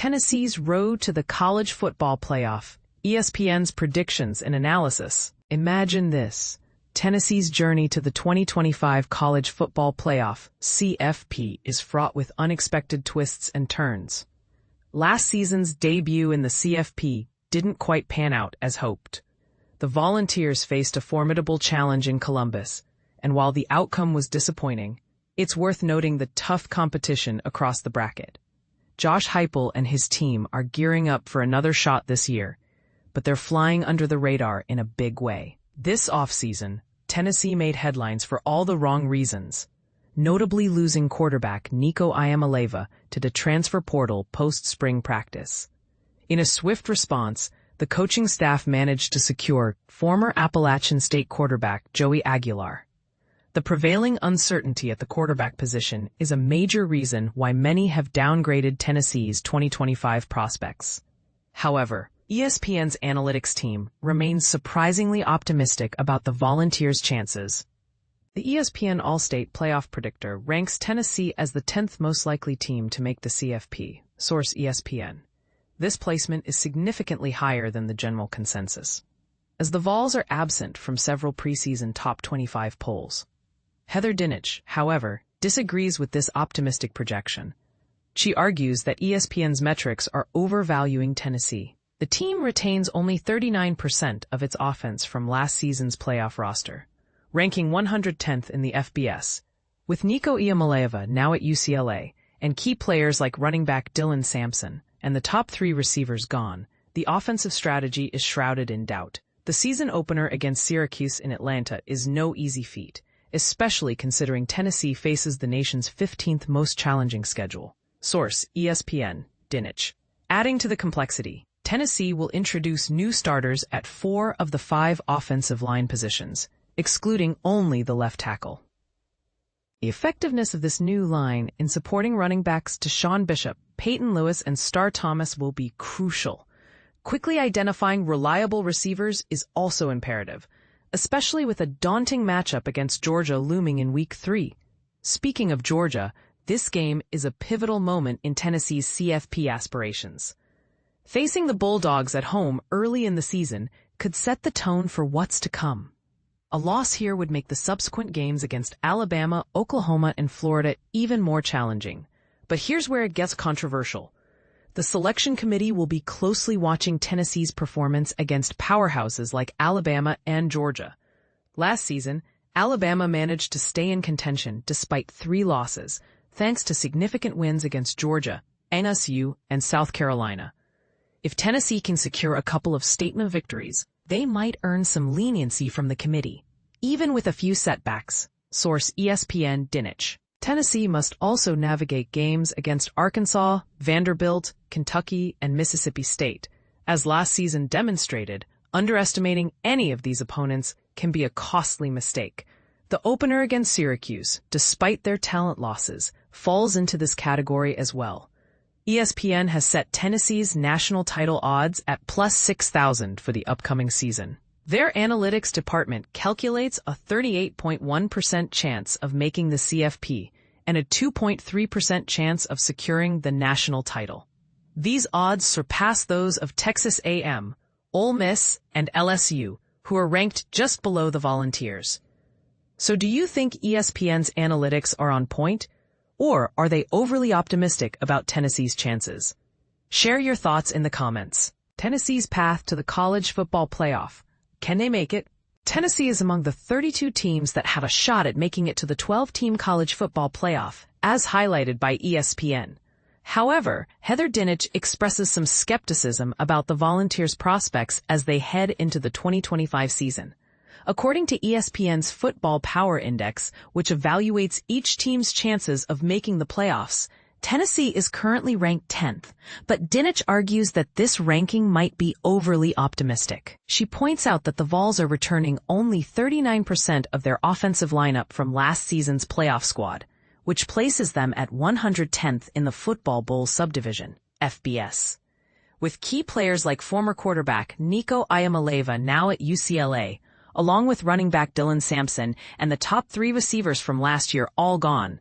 Tennessee's road to the college football playoff, ESPN's predictions and analysis. Imagine this. Tennessee's journey to the 2025 college football playoff, CFP, is fraught with unexpected twists and turns. Last season's debut in the CFP didn't quite pan out as hoped. The Volunteers faced a formidable challenge in Columbus, and while the outcome was disappointing, it's worth noting the tough competition across the bracket. Josh Heupel and his team are gearing up for another shot this year, but they're flying under the radar in a big way. This offseason, Tennessee made headlines for all the wrong reasons, notably losing quarterback Nico Iamaleava to the transfer portal post-spring practice. In a swift response, the coaching staff managed to secure former Appalachian State quarterback Joey Aguilar. The prevailing uncertainty at the quarterback position is a major reason why many have downgraded Tennessee's 2025 prospects. However, ESPN's analytics team remains surprisingly optimistic about the Volunteers' chances. The ESPN All-State Playoff Predictor ranks Tennessee as the 10th most likely team to make the CFP, source ESPN. This placement is significantly higher than the general consensus, as the Vols are absent from several preseason top 25 polls. Heather Dinich, however, disagrees with this optimistic projection. She argues that ESPN's metrics are overvaluing Tennessee. The team retains only 39% of its offense from last season's playoff roster, ranking 110th in the FBS. With Nico Iamaleava now at UCLA and key players like running back Dylan Sampson and the top 3 receivers gone, the offensive strategy is shrouded in doubt. The season opener against Syracuse in Atlanta is no easy feat, especially considering Tennessee faces the nation's 15th most challenging schedule. Source: ESPN, Dinich. Adding to the complexity, Tennessee will introduce new starters at 4 of the 5 offensive line positions, excluding only the left tackle. The effectiveness of this new line in supporting running backs Deshaun Bishop, Peyton Lewis, and Star Thomas will be crucial. Quickly identifying reliable receivers is also imperative, especially with a daunting matchup against Georgia looming in Week 3. Speaking of Georgia, this game is a pivotal moment in Tennessee's CFP aspirations. Facing the Bulldogs at home early in the season could set the tone for what's to come. A loss here would make the subsequent games against Alabama, Oklahoma, and Florida even more challenging. But here's where it gets controversial. The selection committee will be closely watching Tennessee's performance against powerhouses like Alabama and Georgia. Last season, Alabama managed to stay in contention despite 3 losses, thanks to significant wins against Georgia, NSU, and South Carolina. If Tennessee can secure a couple of statement victories, they might earn some leniency from the committee, even with a few setbacks. Source: ESPN, Dinich. Tennessee must also navigate games against Arkansas, Vanderbilt, Kentucky, and Mississippi State. As last season demonstrated, underestimating any of these opponents can be a costly mistake. The opener against Syracuse, despite their talent losses, falls into this category as well. ESPN has set Tennessee's national title odds at plus 6,000 for the upcoming season. Their analytics department calculates a 38.1% chance of making the CFP and a 2.3% chance of securing the national title. These odds surpass those of Texas A&M, Ole Miss, and LSU, who are ranked just below the Volunteers. So do you think ESPN's analytics are on point? Or are they overly optimistic about Tennessee's chances? Share your thoughts in the comments. Tennessee's path to the college football playoff. Can they make it? Tennessee is among the 32 teams that have a shot at making it to the 12-team college football playoff, as highlighted by ESPN. However, Heather Dinich expresses some skepticism about the Volunteers' prospects as they head into the 2025 season. According to ESPN's Football Power Index, which evaluates each team's chances of making the playoffs, Tennessee is currently ranked 10th, but Dinich argues that this ranking might be overly optimistic. She points out that the Vols are returning only 39% of their offensive lineup from last season's playoff squad, which places them at 110th in the Football Bowl subdivision, FBS. With key players like former quarterback Nico Iamaleava now at UCLA, along with running back Dylan Sampson and the top 3 receivers from last year all gone,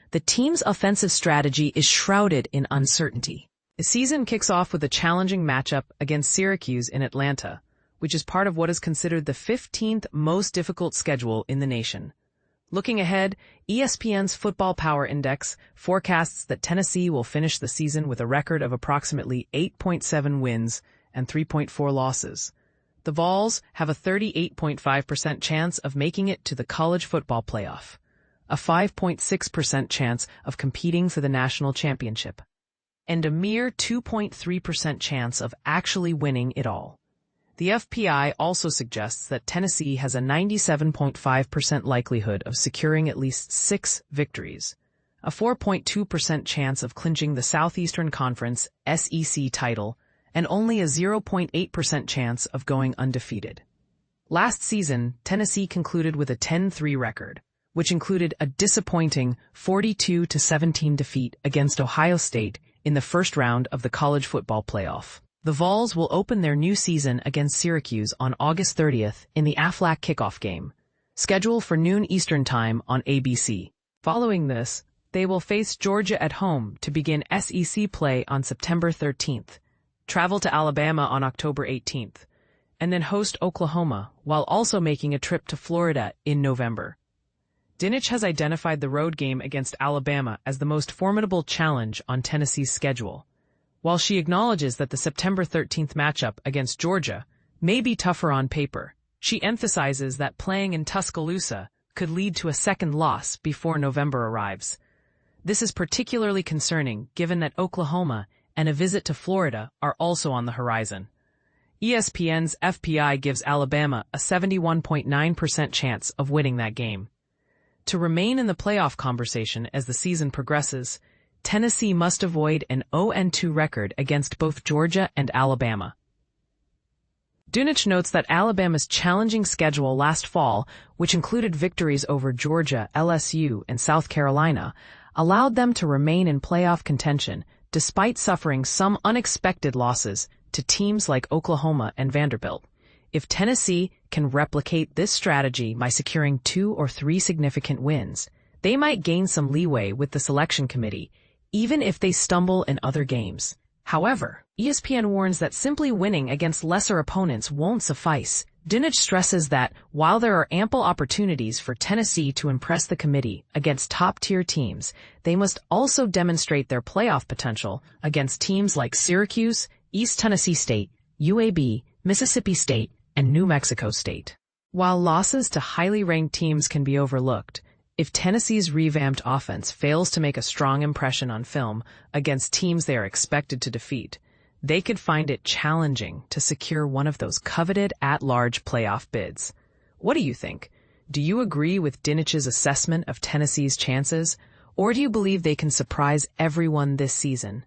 the team's offensive strategy is shrouded in uncertainty. The season kicks off with a challenging matchup against Syracuse in Atlanta, which is part of what is considered the 15th most difficult schedule in the nation. Looking ahead, ESPN's Football Power Index forecasts that Tennessee will finish the season with a record of approximately 8.7 wins and 3.4 losses. The Vols have a 38.5% chance of making it to the college football playoff, a 5.6% chance of competing for the national championship, and a mere 2.3% chance of actually winning it all. The FPI also suggests that Tennessee has a 97.5% likelihood of securing at least 6 victories, a 4.2% chance of clinching the Southeastern Conference SEC title, and only a 0.8% chance of going undefeated. Last season, Tennessee concluded with a 10-3 record, which included a disappointing 42-17 defeat against Ohio State in the first round of the college football playoff. The Vols will open their new season against Syracuse on August 30th in the Aflac kickoff game, scheduled for noon Eastern Time on ABC. Following this, they will face Georgia at home to begin SEC play on September 13th, travel to Alabama on October 18th, and then host Oklahoma while also making a trip to Florida in November. Dinich has identified the road game against Alabama as the most formidable challenge on Tennessee's schedule. While she acknowledges that the September 13th matchup against Georgia may be tougher on paper, she emphasizes that playing in Tuscaloosa could lead to a second loss before November arrives. This is particularly concerning given that Oklahoma and a visit to Florida are also on the horizon. ESPN's FPI gives Alabama a 71.9% chance of winning that game. To remain in the playoff conversation as the season progresses, Tennessee must avoid an 0-2 record against both Georgia and Alabama. Dinich notes that Alabama's challenging schedule last fall, which included victories over Georgia, LSU, and South Carolina, allowed them to remain in playoff contention despite suffering some unexpected losses to teams like Oklahoma and Vanderbilt. If Tennessee can replicate this strategy by securing 2 or 3 significant wins, they might gain some leeway with the selection committee, even if they stumble in other games. However, ESPN warns that simply winning against lesser opponents won't suffice. Dinich stresses that, while there are ample opportunities for Tennessee to impress the committee against top-tier teams, they must also demonstrate their playoff potential against teams like Syracuse, East Tennessee State, UAB, Mississippi State, and New Mexico State. While losses to highly ranked teams can be overlooked, if Tennessee's revamped offense fails to make a strong impression on film against teams they are expected to defeat, they could find it challenging to secure one of those coveted at-large playoff bids. What do you think? Do you agree with Dinich's assessment of Tennessee's chances, or do you believe they can surprise everyone this season?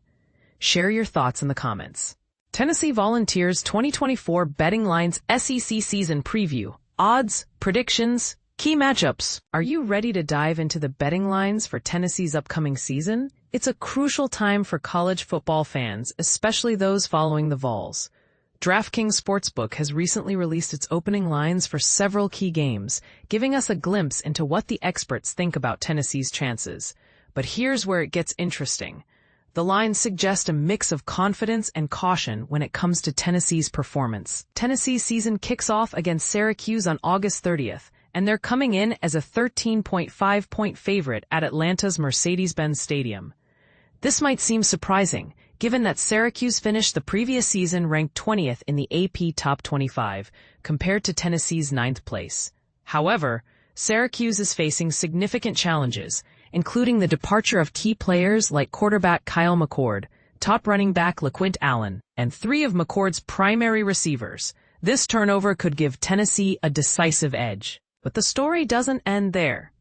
Share your thoughts in the comments. Tennessee Volunteers 2024 Betting Lines SEC Season Preview. Odds, predictions, key matchups. Are you ready to dive into the betting lines for Tennessee's upcoming season? It's a crucial time for college football fans, especially those following the Vols. DraftKings Sportsbook has recently released its opening lines for several key games, giving us a glimpse into what the experts think about Tennessee's chances. But here's where it gets interesting. The lines suggest a mix of confidence and caution when it comes to Tennessee's performance. Tennessee's season kicks off against Syracuse on August 30th, and they're coming in as a 13.5-point favorite at Atlanta's Mercedes-Benz Stadium. This might seem surprising, given that Syracuse finished the previous season ranked 20th in the AP Top 25, compared to Tennessee's 9th place. However, Syracuse is facing significant challenges, including the departure of key players like quarterback Kyle McCord, top running back LaQuint Allen, and 3 of McCord's primary receivers. This turnover could give Tennessee a decisive edge. But the story doesn't end there.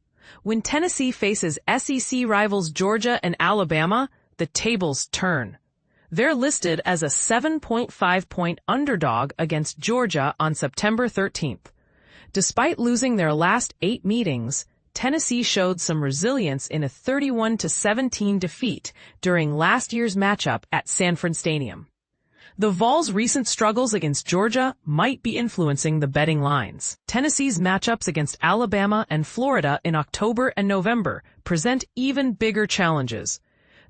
When Tennessee faces SEC rivals Georgia and Alabama, the tables turn. They're listed as a 7.5-point underdog against Georgia on September 13th. Despite losing their last 8 meetings, Tennessee showed some resilience in a 31-17 defeat during last year's matchup at Sanford Stadium. The Vols' recent struggles against Georgia might be influencing the betting lines. Tennessee's matchups against Alabama and Florida in October and November present even bigger challenges.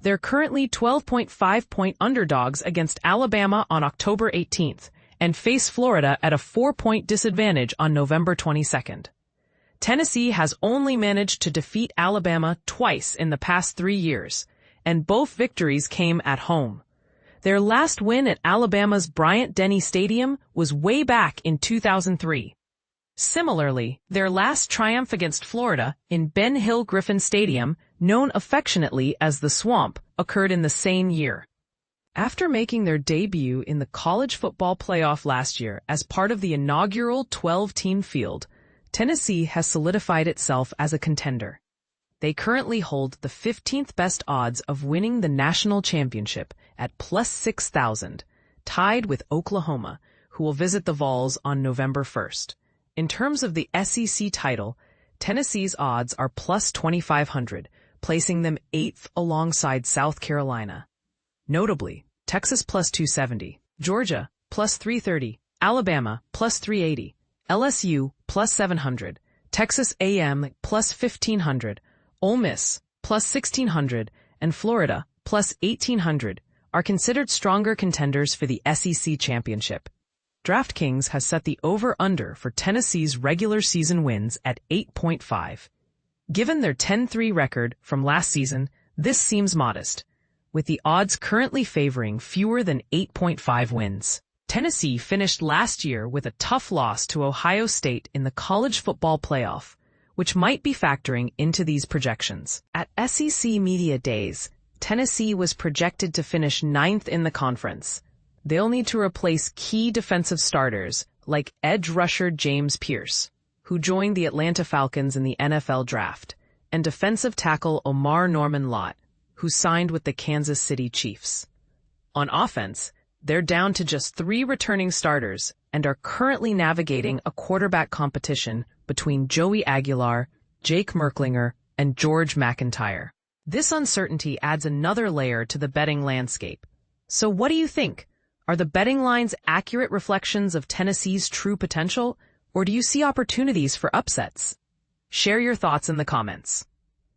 They're currently 12.5-point underdogs against Alabama on October 18th and face Florida at a 4-point disadvantage on November 22nd. Tennessee has only managed to defeat Alabama twice in the past 3 years, and both victories came at home. Their last win at Alabama's Bryant-Denny Stadium was way back in 2003. Similarly, their last triumph against Florida in Ben Hill Griffin Stadium, known affectionately as the Swamp, occurred in the same year. After making their debut in the college football playoff last year as part of the inaugural 12-team field, Tennessee has solidified itself as a contender. They currently hold the 15th best odds of winning the national championship at plus 6,000, tied with Oklahoma, who will visit the Vols on November 1st. In terms of the SEC title, Tennessee's odds are plus 2,500, placing them 8th alongside South Carolina. Notably, Texas plus 270, Georgia plus 330, Alabama plus 380, LSU plus 700, Texas A&M plus 1,500, Ole Miss plus 1,600, and Florida plus 1,800 are considered stronger contenders for the SEC championship. DraftKings has set the over-under for Tennessee's regular season wins at 8.5. Given their 10-3 record from last season, this seems modest, with the odds currently favoring fewer than 8.5 wins. Tennessee finished last year with a tough loss to Ohio State in the college football playoff, which might be factoring into these projections. At SEC Media Days, Tennessee was projected to finish 9th in the conference. They'll need to replace key defensive starters like edge rusher James Pierce, who joined the Atlanta Falcons in the NFL draft, and defensive tackle Omar Norman-Lott, who signed with the Kansas City Chiefs. On offense, they're down to just 3 returning starters and are currently navigating a quarterback competition between Joey Aguilar, Jake Merklinger, and George McIntyre. This uncertainty adds another layer to the betting landscape. So what do you think? Are the betting lines accurate reflections of Tennessee's true potential, or do you see opportunities for upsets? Share your thoughts in the comments.